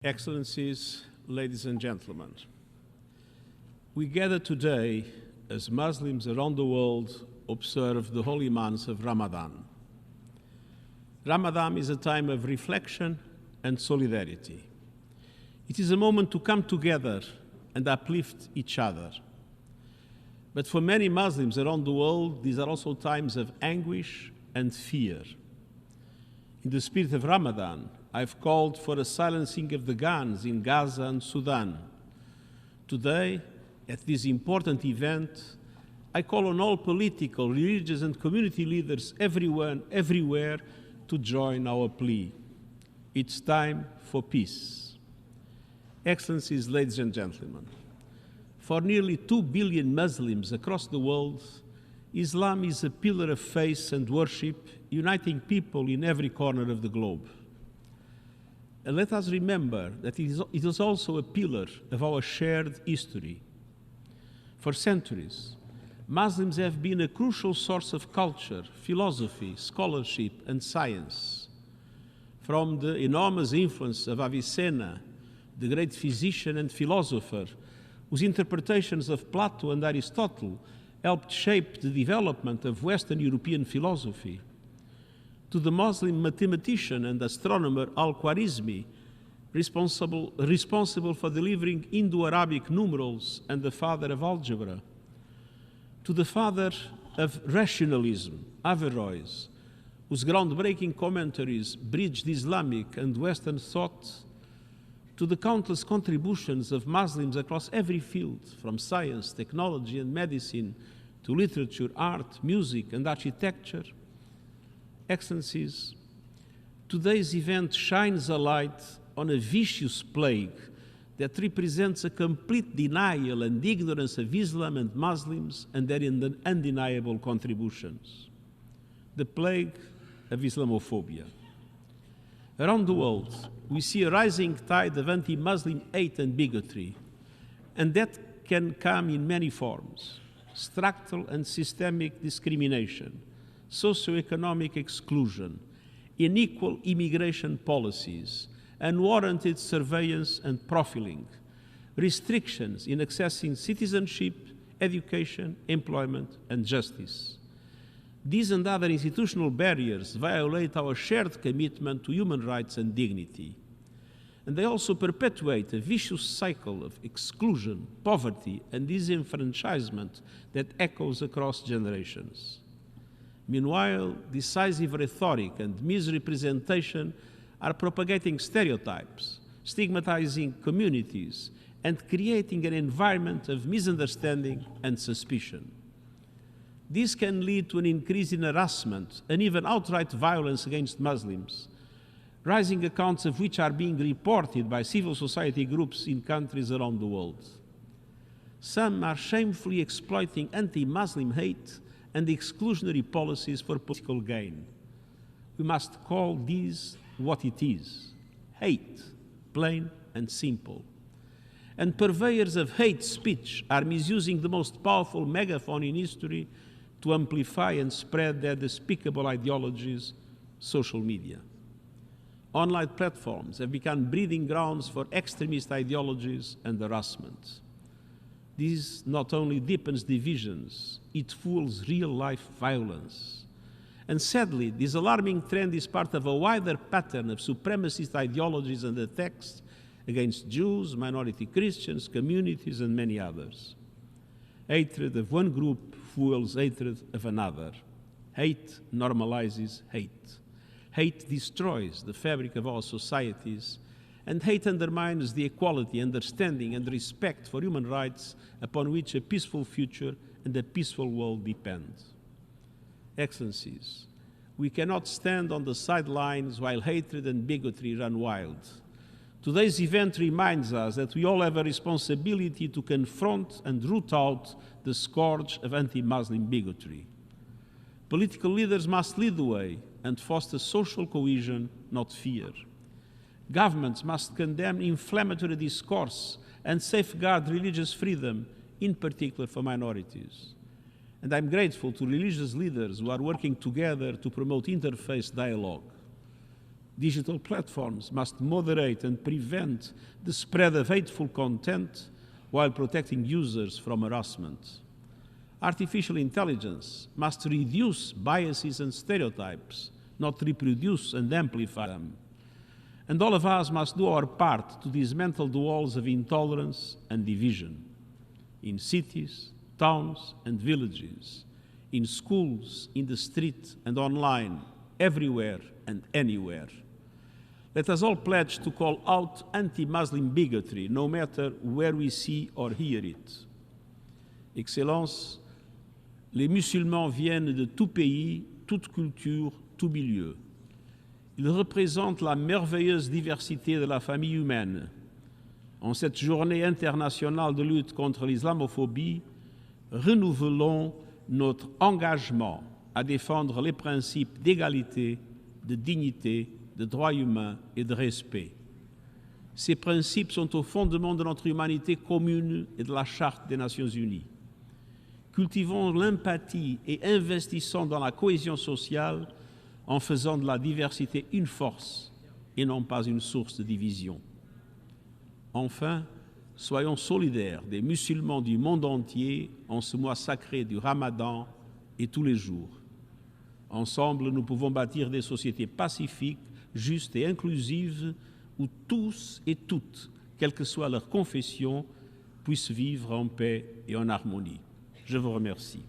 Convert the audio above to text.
Excellencies, ladies and gentlemen, we gather today as Muslims around the world observe the Holy Month of Ramadan. Ramadan is a time of reflection and solidarity. It is a moment to come together and uplift each other. But for many Muslims around the world, these are also times of anguish and fear. In the spirit of Ramadan, I've called for a silencing of the guns in Gaza and Sudan. Today, at this important event, I call on all political, religious and community leaders everywhere to join our plea. It's time for peace. Excellencies, ladies and gentlemen, for nearly 2 billion Muslims across the world, Islam is a pillar of faith and worship, uniting people in every corner of the globe. And let us remember that it is also a pillar of our shared history. For centuries, Muslims have been a crucial source of culture, philosophy, scholarship, and science. From the enormous influence of Avicenna, the great physician and philosopher, whose interpretations of Plato and Aristotle helped shape the development of Western European philosophy, to the Muslim mathematician and astronomer Al-Khwarizmi, responsible for delivering Indo-Arabic numerals and the father of algebra, to the father of rationalism, Averroes, whose groundbreaking commentaries bridged Islamic and Western thought, to the countless contributions of Muslims across every field, from science, technology, and medicine, to literature, art, music, and architecture. Excellencies, today's event shines a light on a vicious plague that represents a complete denial and ignorance of Islam and Muslims and their undeniable contributions. The plague of Islamophobia. Around the world, we see a rising tide of anti-Muslim hate and bigotry, and that can come in many forms: structural and systemic discrimination, socioeconomic exclusion, unequal immigration policies, unwarranted surveillance and profiling, restrictions in accessing citizenship, education, employment, and justice. These and other institutional barriers violate our shared commitment to human rights and dignity. And they also perpetuate a vicious cycle of exclusion, poverty, and disenfranchisement that echoes across generations. Meanwhile, decisive rhetoric and misrepresentation are propagating stereotypes, stigmatizing communities, and creating an environment of misunderstanding and suspicion. This can lead to an increase in harassment and even outright violence against Muslims, rising accounts of which are being reported by civil society groups in countries around the world. Some are shamefully exploiting anti-Muslim hate and exclusionary policies for political gain. We must call this what it is: hate, plain and simple. And purveyors of hate speech are misusing the most powerful megaphone in history to amplify and spread their despicable ideologies: social media. Online platforms have become breeding grounds for extremist ideologies and harassment. This not only deepens divisions, it fuels real-life violence. And sadly, this alarming trend is part of a wider pattern of supremacist ideologies and attacks against Jews, minority Christians, communities, and many others. Hatred of one group fuels hatred of another. Hate normalizes hate. Hate destroys the fabric of our societies, and hate undermines the equality, understanding, and respect for human rights upon which a peaceful future and a peaceful world depend. Excellencies, we cannot stand on the sidelines while hatred and bigotry run wild. Today's event reminds us that we all have a responsibility to confront and root out the scourge of anti-Muslim bigotry. Political leaders must lead the way and foster social cohesion, not fear. Governments must condemn inflammatory discourse and safeguard religious freedom, in particular for minorities. And I'm grateful to religious leaders who are working together to promote interfaith dialogue. Digital platforms must moderate and prevent the spread of hateful content while protecting users from harassment. Artificial intelligence must reduce biases and stereotypes, not reproduce and amplify them. And all of us must do our part to dismantle the walls of intolerance and division in cities, towns, and villages, in schools, in the street and online, everywhere and anywhere. Let us all pledge to call out anti-Muslim bigotry, no matter where we see or hear it. Excellences, les musulmans viennent de tout pays, toute culture, tout milieu. Ils représentent la merveilleuse diversité de la famille humaine. En cette journée internationale de lutte contre l'islamophobie, renouvelons notre engagement à défendre les principes d'égalité, de dignité, de droits humains et de respect. Ces principes sont au fondement de notre humanité commune et de la Charte des Nations Unies. Cultivons l'empathie et investissons dans la cohésion sociale en faisant de la diversité une force et non pas une source de division. Enfin, soyons solidaires des musulmans du monde entier en ce mois sacré du Ramadan et tous les jours. Ensemble, nous pouvons bâtir des sociétés pacifiques, justes et inclusives où tous et toutes, quelle que soit leur confession, puissent vivre en paix et en harmonie. Je vous remercie.